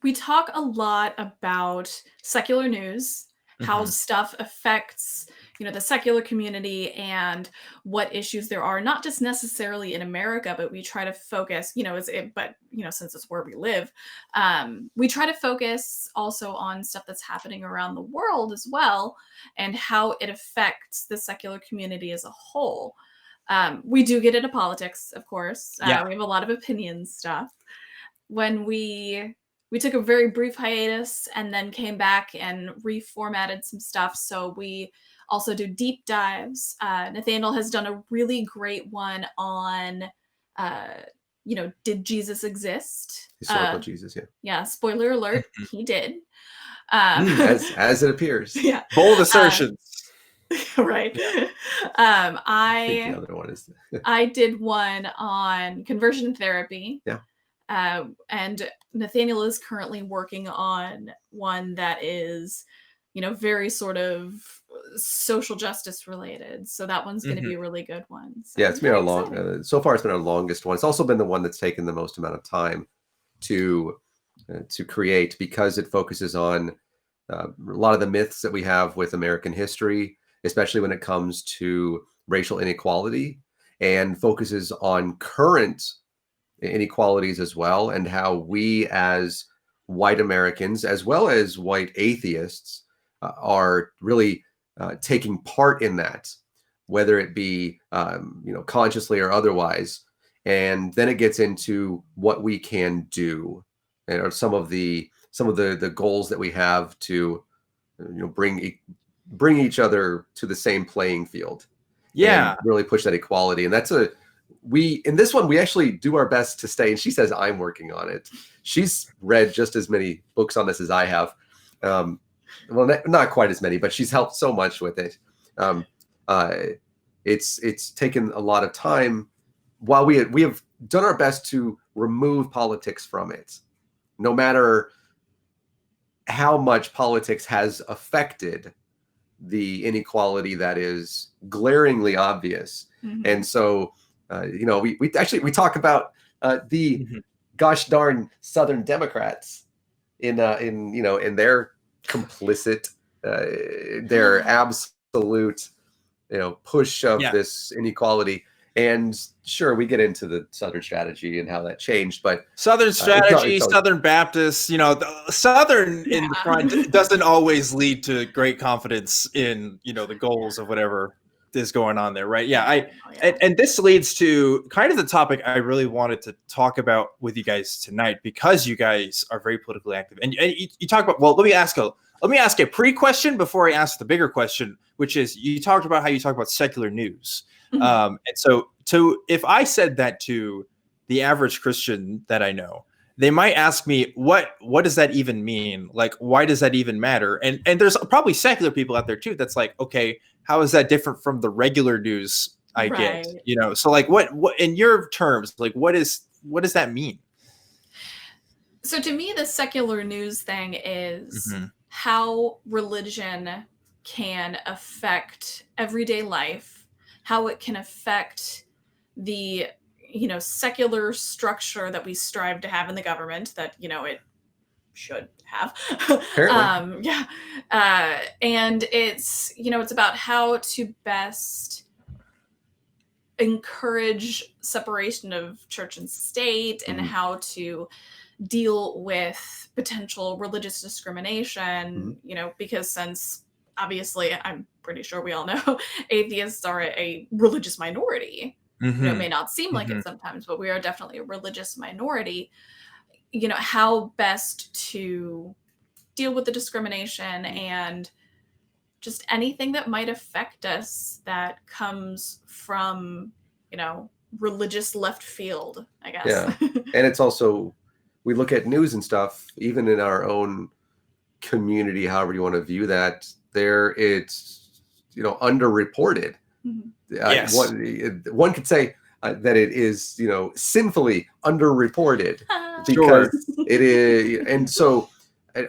We talk a lot about secular news, how Mhm. stuff affects, the secular community and what issues there are, not just necessarily in America, but we try to focus, since it's where we live, we try to focus also on stuff that's happening around the world as well and how it affects the secular community as a whole. We do get into politics, of course. Yeah. We have a lot of opinion stuff. When we took a very brief hiatus and then came back and reformatted some stuff. So we also do deep dives. Nathaniel has done a really great one on, did Jesus exist? Historical Jesus, yeah. Yeah, spoiler alert, he did. As it appears. Yeah. Bold assertions. Right. I think the other one is. I did one on conversion therapy. Yeah. And Nathaniel is currently working on one that is, very sort of social justice related. So that one's going to be a really good one. So yeah, it's been our so far it's been our longest one. It's also been the one that's taken the most amount of time to create, because it focuses on a lot of the myths that we have with American history, especially when it comes to racial inequality, and focuses on current inequalities as well, and how we as white Americans, as well as white atheists, are really taking part in that, whether it be consciously or otherwise. And then it gets into what we can do, and some of the goals that we have to bring each other to the same playing field. Yeah, and really push that equality. And that's in this one, we actually do our best to stay, and she says I'm working on it. She's read just as many books on this as I have. Well, not quite as many, but she's helped so much with it. It's taken a lot of time, while we have done our best to remove politics from it, no matter how much politics has affected the inequality that is glaringly obvious. Mm-hmm. And so, we talk about the gosh darn Southern Democrats in their complicit, their absolute, push of this inequality. And sure, we get into the Southern strategy and how that changed, but Southern strategy, Southern Baptists, the Southern in the front doesn't always lead to great confidence in, the goals of whatever is going on there, right? Yeah, and this leads to kind of the topic I really wanted to talk about with you guys tonight, because you guys are very politically active, and you talk about. Well, let me ask a pre-question before I ask the bigger question, which is, you talked about how you talk about secular news. And so if I said that to the average Christian that I know, they might ask me, what does that even mean? Like, why does that even matter? And there's probably secular people out there too that's like, okay, how is that different from the regular news I get? So like, what in your terms, like, what does that mean? So to me, the secular news thing is how religion can affect everyday life, how it can affect the, secular structure that we strive to have in the government that, it should have. And it's, it's about how to best encourage separation of church and state, and how to deal with potential religious discrimination, because since obviously, I'm pretty sure we all know, atheists are a religious minority. It may not seem like it sometimes, but we are definitely a religious minority. How best to deal with the discrimination and just anything that might affect us that comes from, religious left field, I guess. Yeah. And it's also, we look at news and stuff, even in our own community, however you want to view that, it's underreported. Yes. One could say that it is sinfully underreported, because it is. And so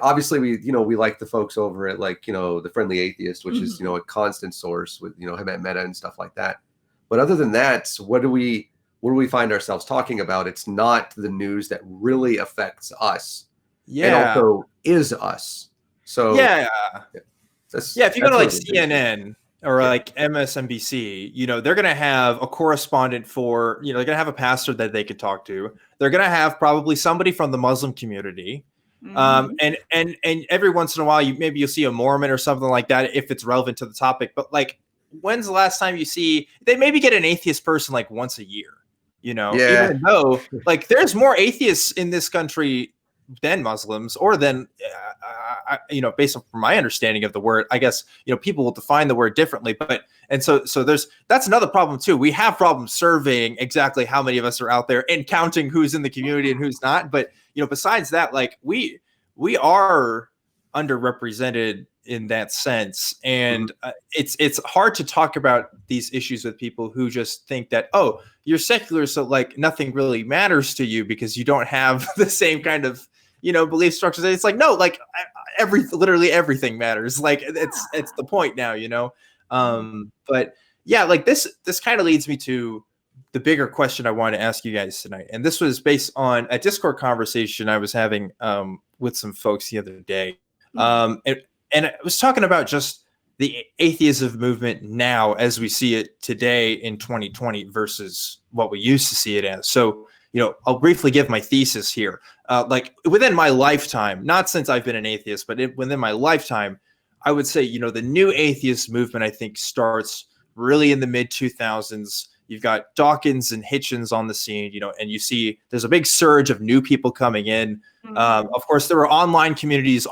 obviously we like the folks over at the Friendly Atheist, which is a constant source with him at Meta and stuff like that. But other than that, what do we find ourselves talking about? It's not the news that really affects us. and also is us. So yeah. If you go to like really CNN or like MSNBC, they're going to have a correspondent for, they're going to have a pastor that they could talk to. They're going to have probably somebody from the Muslim community. And every once in a while, maybe you'll see a Mormon or something like that if it's relevant to the topic. But like, when's the last time they maybe get an atheist person like once a year, even though like there's more atheists in this country than Muslims, or than, based on my understanding of the word, I guess, people will define the word differently, and so that's another problem too. We have problems surveying exactly how many of us are out there and counting who's in the community and who's not. But, besides that, like we are underrepresented in that sense. And it's hard to talk about these issues with people who just think that, oh, you're secular, so like nothing really matters to you because you don't have the same kind of, belief structures. It's like, no, like literally everything matters. Like it's the point now, but yeah, like this kind of leads me to the bigger question I wanted to ask you guys tonight. And this was based on a Discord conversation I was having with some folks the other day. And I was talking about just the atheism movement now as we see it today in 2020 versus what we used to see it as. So, I'll briefly give my thesis here. Like within my lifetime, not since I've been an atheist, but within my lifetime, I would say, the new atheist movement, I think, starts really in the mid 2000s. You've got Dawkins and Hitchens on the scene, and you see there's a big surge of new people coming in. Of course, there were online communities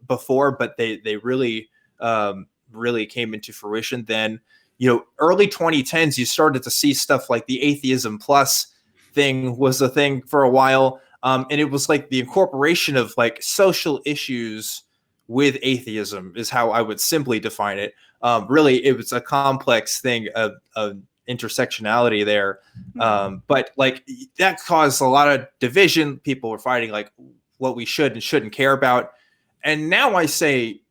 before, but they really came into fruition then. Early 2010s, you started to see stuff like the Atheism Plus thing was a thing for a while. And it was like the incorporation of like social issues with atheism is how I would simply define it. Really, it was a complex thing of intersectionality there. But like that caused a lot of division. People were fighting like what we should and shouldn't care about. And now I say,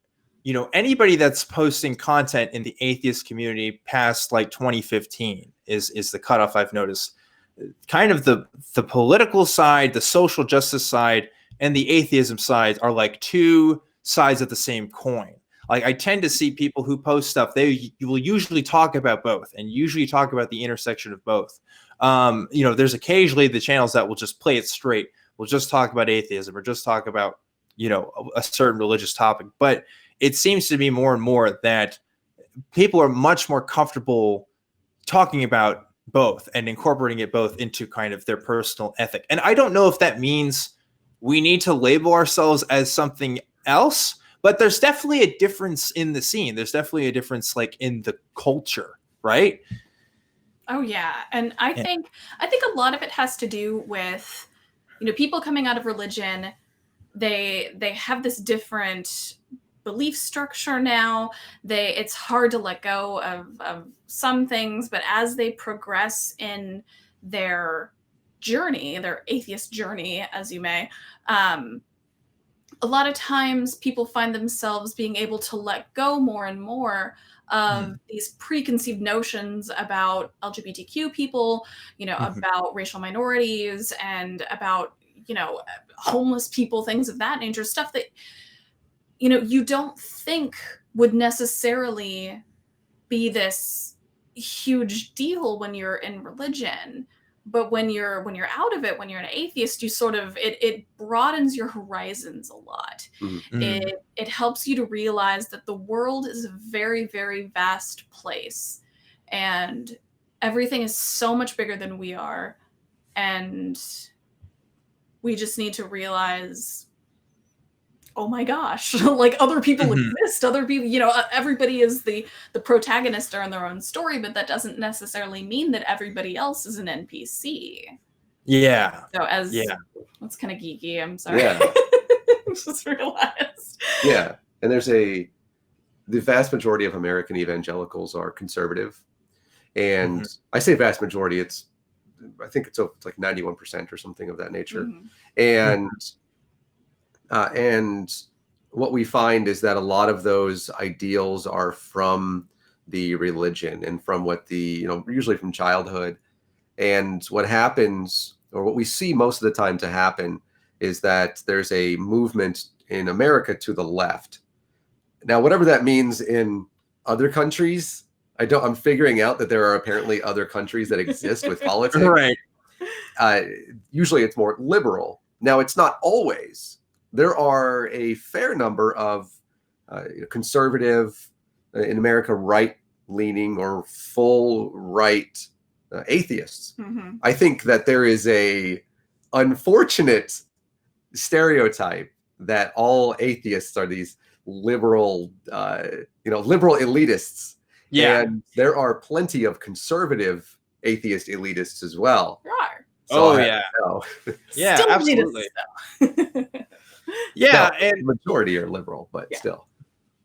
anybody that's posting content in the atheist community past like 2015 is the cutoff I've noticed. Kind of the political side, the social justice side, and the atheism side are like two sides of the same coin. Like I tend to see people who post stuff, you will usually talk about both and usually talk about the intersection of both. There's occasionally the channels that will just play it straight. We'll just talk about atheism or just talk about, a certain religious topic. But it seems to be more and more that people are much more comfortable talking about both and incorporating it both into kind of their personal ethic. And I don't know if that means we need to label ourselves as something else, but there's definitely a difference in the scene. There's definitely a difference like in the culture, right? Oh yeah. And I think a lot of it has to do with, people coming out of religion, they have this different belief structure now. It's hard to let go of some things, but as they progress in their journey, their atheist journey, as you may, a lot of times people find themselves being able to let go more and more of these preconceived notions about LGBTQ people, about racial minorities and about, homeless people, things of that nature, stuff that you don't think would necessarily be this huge deal when you're in religion. But when you're out of it, when you're an atheist, you sort of, it broadens your horizons a lot. It helps you to realize that the world is a very, very vast place and everything is so much bigger than we are. And we just need to realize, oh my gosh, like other people exist, other people, everybody is the protagonist in their own story, but that doesn't necessarily mean that everybody else is an NPC. Yeah. So that's kind of geeky, I'm sorry. Yeah. Just realized. Yeah. And the vast majority of American evangelicals are conservative. And I say vast majority, I think it's like 91% or something of that nature. And what we find is that a lot of those ideals are from the religion and from what usually from childhood. And what happens, or what we see most of the time to happen, is that there's a movement in America to the left. Now, whatever that means in other countries, I'm figuring out that there are apparently other countries that exist with politics. Right. Usually it's more liberal. Now, it's not always. There are a fair number of conservative, in America, right-leaning or full right atheists. Mm-hmm. I think that there is a unfortunate stereotype that all atheists are these liberal, liberal elitists. Yeah. And there are plenty of conservative atheist elitists as well. There are. So yeah. Yeah, Still absolutely. elitist, Yeah, no, and the majority are liberal, but still.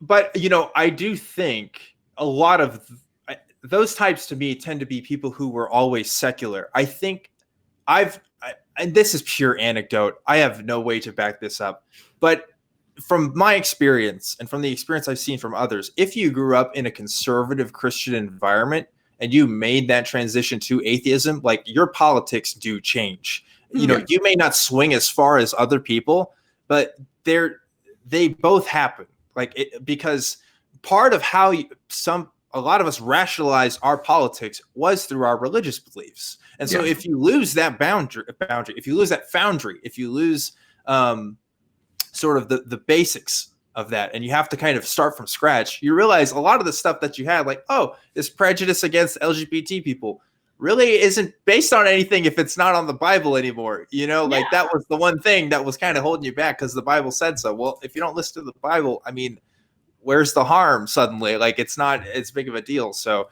But, I do think a lot of those types to me tend to be people who were always secular. I think and this is pure anecdote. I have no way to back this up. But from my experience and from the experience I've seen from others, if you grew up in a conservative Christian environment and you made that transition to atheism, like your politics do change. You may not swing as far as other people, but they both happen. Because part of how a lot of us rationalize our politics was through our religious beliefs. And so if you lose that boundary, if you lose that foundry, if you lose sort of the basics of that, and you have to kind of start from scratch, you realize a lot of the stuff that you had, like, this prejudice against LGBT people really isn't based on anything if it's not on the Bible anymore. That was the one thing that was kind of holding you back because the Bible said so. Well, if you don't listen to the Bible, I mean, where's the harm suddenly? It's not as big of a deal. So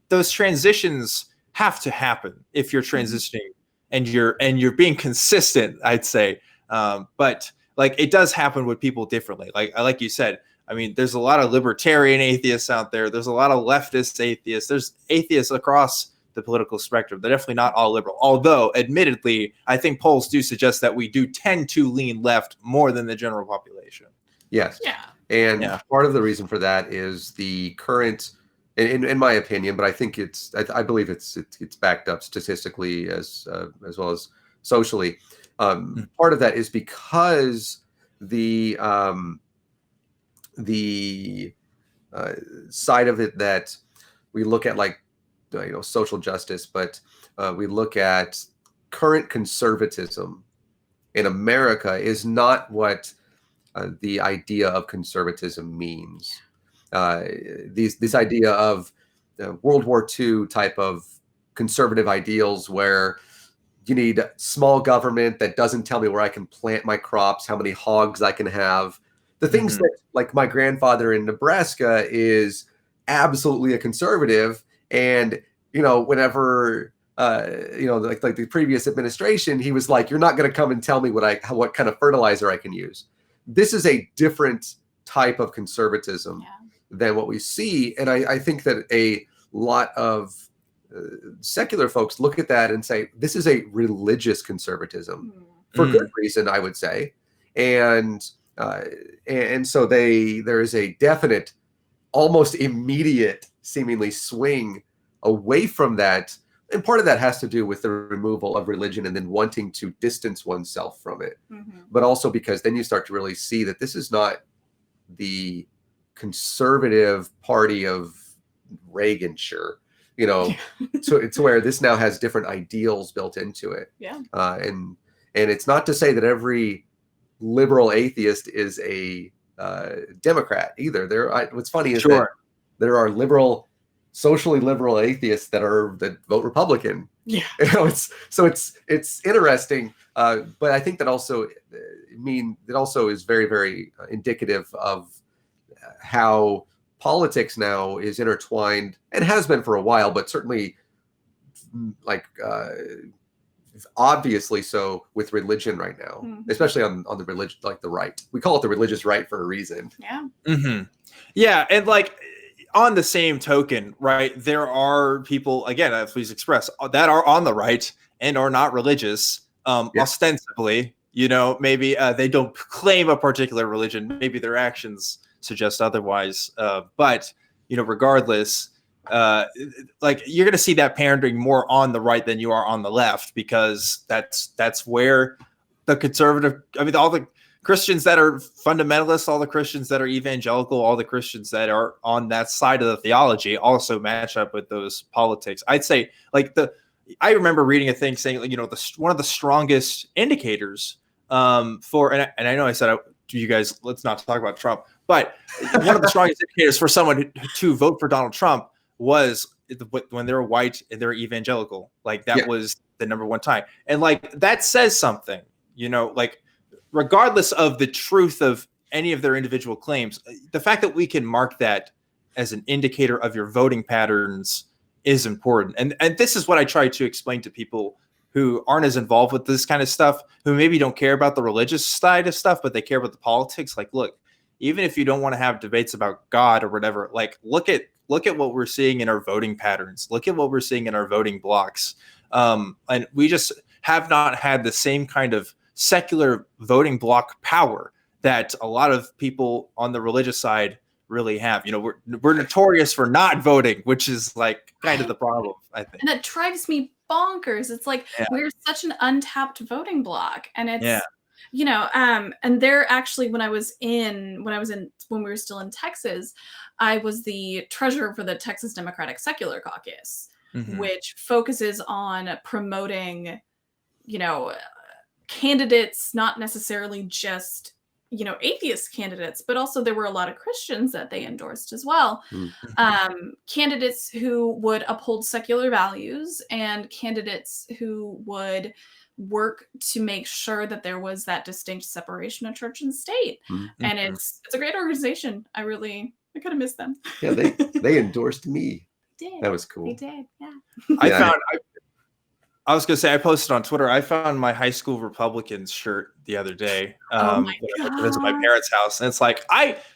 those transitions have to happen if you're transitioning and you're being consistent, I'd say. But it does happen with people differently. Like you said, I mean, there's a lot of libertarian atheists out there. There's a lot of leftist atheists. There's atheists across the political spectrum. They're definitely not all liberal. Although, admittedly, I think polls do suggest that we do tend to lean left more than the general population. Yes. Yeah. And part of the reason for that is the current, in my opinion, but I think I believe it's backed up statistically as well as socially. Part of that is because the side of it that we look at, social justice, but we look at current conservatism in America is not what the idea of conservatism means. This idea of World War II type of conservative ideals where you need small government that doesn't tell me where I can plant my crops, how many hogs I can have. The things that, like my grandfather in Nebraska is absolutely a conservative. And, whenever, like the previous administration, he was like, you're not going to come and tell me what kind of fertilizer I can use. This is a different type of conservatism than what we see. And I think that a lot of secular folks look at that and say, this is a religious conservatism for good reason, I would say. And so there is a definite, almost immediate, seemingly swing away from that. And part of that has to do with the removal of religion and then wanting to distance oneself from it. But also because then you start to really see that this is not the conservative party of Reaganshire, to where this now has different ideals built into it. And it's not to say that every liberal atheist is a Democrat either. What's funny is that there are socially liberal atheists that vote Republican. It's interesting. But I think that also is very, very indicative of how politics now is intertwined and has been for a while, but certainly obviously so with religion right now, especially on the religion, the right. We call it the religious right for a reason. Yeah. And on the same token, right, there are people, again, as we express, that are on the right and are not religious, ostensibly, maybe they don't claim a particular religion. Maybe their actions suggest otherwise. But, regardless, you're going to see that pandering more on the right than you are on the left, because that's where the conservative, I mean, all the Christians that are fundamentalists, all the Christians that are evangelical, all the Christians that are on that side of the theology also match up with those politics. I'd say like I remember reading a thing saying, you know, one of the strongest indicators for, and I know I said to you guys, let's not talk about Trump, but one of the strongest indicators for someone to vote for Donald Trump was when they were white and they're evangelical. Like that was the number one time. And like, that says something, you know, like regardless of the truth of any of their individual claims, the fact that we can mark that as an indicator of your voting patterns is important. And this is what I try to explain to people who aren't as involved with this kind of stuff, who maybe don't care about the religious side of stuff, but they care about the politics. Like, look, even if you don't want to have debates about God or whatever, like look at what we're seeing in our voting patterns. Look at what we're seeing in our voting blocks. And we just have not had the same kind of secular voting block power that a lot of people on the religious side really have. You know, we're notorious for not voting, which is like kind of the problem, I think. And that drives me bonkers. It's like we're such an untapped voting block, and it's you know, and they're actually when we were still in Texas, I was the treasurer for the Texas Democratic Secular Caucus, which focuses on promoting, you know, candidates, not necessarily just, you know, atheist candidates, but also there were a lot of Christians that they endorsed as well. Candidates who would uphold secular values and candidates who would work to make sure that there was that distinct separation of church and state. And it's a great organization. I kind of miss them. Yeah, they endorsed me. They did. That was cool. They did, yeah. I was going to say, I posted on Twitter, I found my high school Republicans shirt the other day. Oh my God. I went to visit my parents' house. And it's like,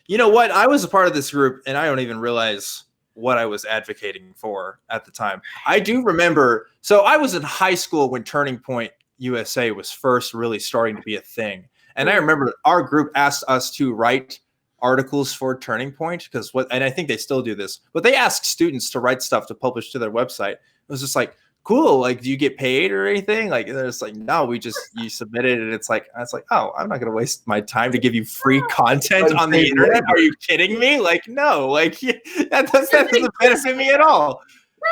you know what? I was a part of this group and I don't even realize what I was advocating for at the time. I do remember, so I was in high school when Turning Point USA was first really starting to be a thing. And I remember our group asked us to write articles for Turning Point and I think they still do this, but they ask students to write stuff to publish to their website. It was just like, cool. Like, do you get paid or anything? Like, it's like, no, you submit it. And it's like, oh, I'm not going to waste my time to give you free content on the internet. Are you kidding me? Like, no, like that doesn't benefit me at all.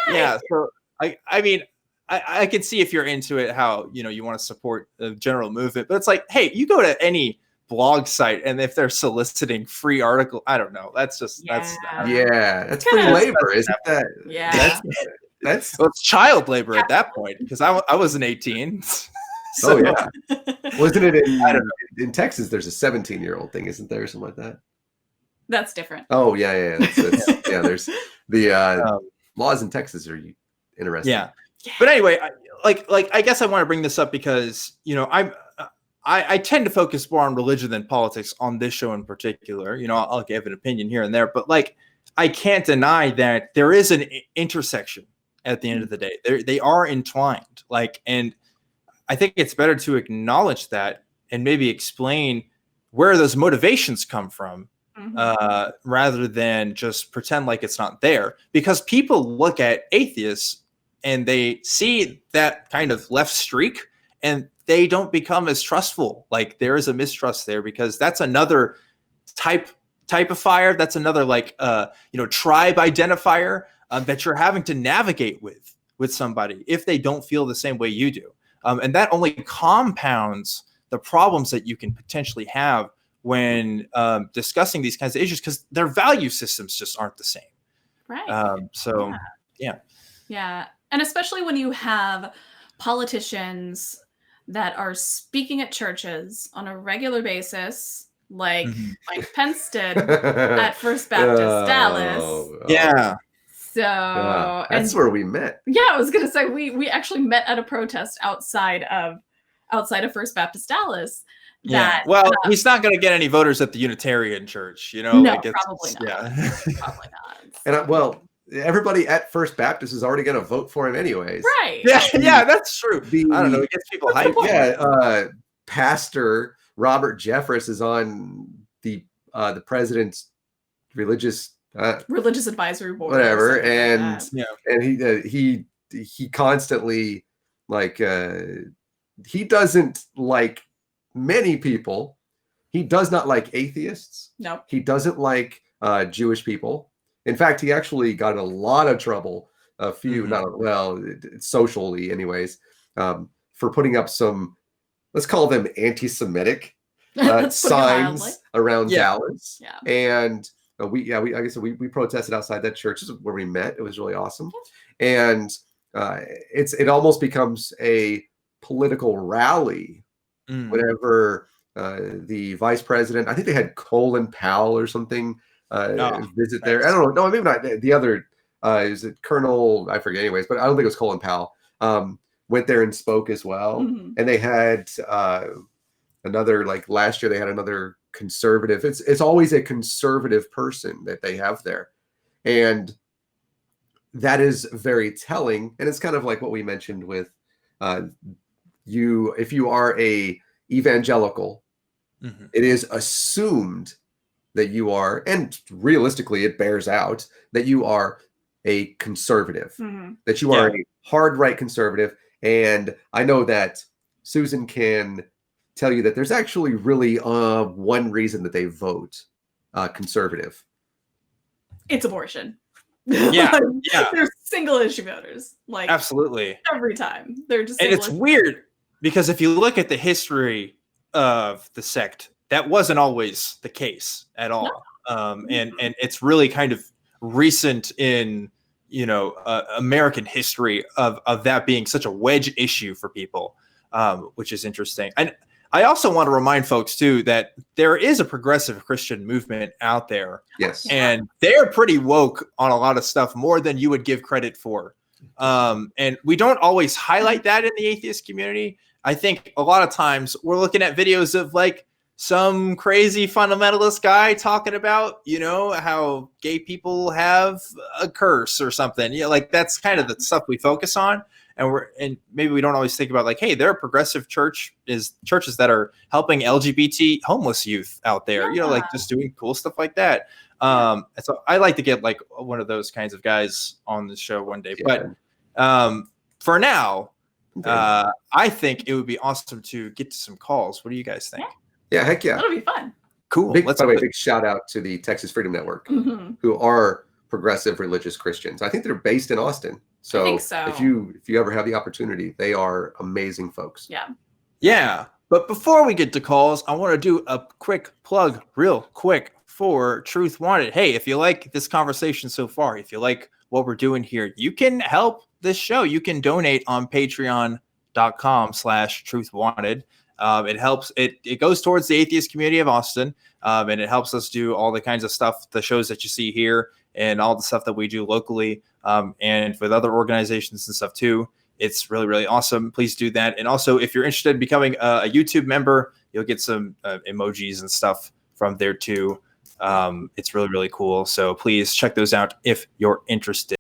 Right. Yeah. So I mean, I can see if you're into it, how, you know, you want to support the general movement, but it's like, hey, you go to any blog site and if they're soliciting free article, I don't know. That's just, that's free labor. Isn't that? Yeah. Well, it's child labor at that point because I wasn't 18. So. Oh yeah, wasn't it? In Texas, there's a 17-year-old thing, isn't there, or something like that? That's different. Oh yeah. There's the laws in Texas are interesting. Yeah. But anyway, I guess I want to bring this up because, you know, I tend to focus more on religion than politics on this show in particular. You know, I'll give an opinion here and there, but like I can't deny that there is an intersection. At the end of the day, they are entwined. Like, and I think it's better to acknowledge that and maybe explain where those motivations come from, rather than just pretend like it's not there. Because people look at atheists and they see that kind of left streak, and they don't become as trustful. Like there is a mistrust there because that's another type of fire. That's another tribe identifier. That you're having to navigate with somebody if they don't feel the same way you do. And that only compounds the problems that you can potentially have when discussing these kinds of issues because their value systems just aren't the same. Right. Yeah. And especially when you have politicians that are speaking at churches on a regular basis, like Mike Pence did at First Baptist Dallas. Yeah. So that's where we met. Yeah, I was gonna say we actually met at a protest outside of First Baptist Dallas. He's not gonna get any voters at the Unitarian Church, you know. No, probably not. Yeah, probably not. And everybody at First Baptist is already gonna vote for him anyways. Right. Yeah, that's true. I don't know. It gets people hyped. Yeah. Pastor Robert Jeffress is on the president's religious advisory board, whatever, and he constantly he doesn't like many people. He does not like atheists. No. He doesn't like Jewish people. In fact, he actually got in a lot of trouble, socially anyways, for putting up some, let's call them anti-Semitic signs around Dallas. Yeah. And we protested outside that church. This is where we met. It was really awesome. And it almost becomes a political rally whenever the vice president, I think they had Colin Powell or something, visit there. I don't know. No, maybe not. The other, is it Colonel? I forget anyways, but I don't think it was Colin Powell. Went there and spoke as well. And they had another, like last year, they had another conservative. It's always a conservative person that they have there. And that is very telling. And it's kind of like what we mentioned with if you are a evangelical, it is assumed that you are, and realistically it bears out, that you are a conservative, that you are a hard right conservative. And I know that Susan can tell you that there's actually really one reason that they vote conservative. It's abortion. Yeah. They're single issue voters. Like, absolutely. Every time. They're just, and it's weird because if you look at the history of the sect, that wasn't always the case at all. No. And it's really kind of recent in, American history of that being such a wedge issue for people, which is interesting. And I also want to remind folks too that there is a progressive Christian movement out there. Yes. And they're pretty woke on a lot of stuff, more than you would give credit for. And we don't always highlight that in the atheist community. I think a lot of times we're looking at videos of like some crazy fundamentalist guy talking about, how gay people have a curse or something. Like that's kind of the stuff we focus on. And maybe we don't always think about like, hey, there are progressive churches that are helping LGBT homeless youth out there, like just doing cool stuff like that. And so I like to get like one of those kinds of guys on the show one day. Yeah. But for now, I think it would be awesome to get to some calls. What do you guys think? Yeah, heck yeah. That'll be fun. Cool. By the way, big shout out to the Texas Freedom Network, who are progressive religious Christians. I think they're based in Austin. So, I think so. If you ever have the opportunity, they are amazing folks. Yeah. Yeah. But before we get to calls, I want to do a quick plug real quick for Truth Wanted. Hey, if you like this conversation so far, if you like what we're doing here, you can help this show. You can donate on patreon.com/truthwanted. It helps. It goes towards the atheist community of Austin, and it helps us do all the kinds of stuff, the shows that you see here, and all the stuff that we do locally, and with other organizations and stuff too. It's really, really awesome. Please do that. And also, if you're interested in becoming a YouTube member, you'll get some emojis and stuff from there too. It's really, really cool. So please check those out if you're interested.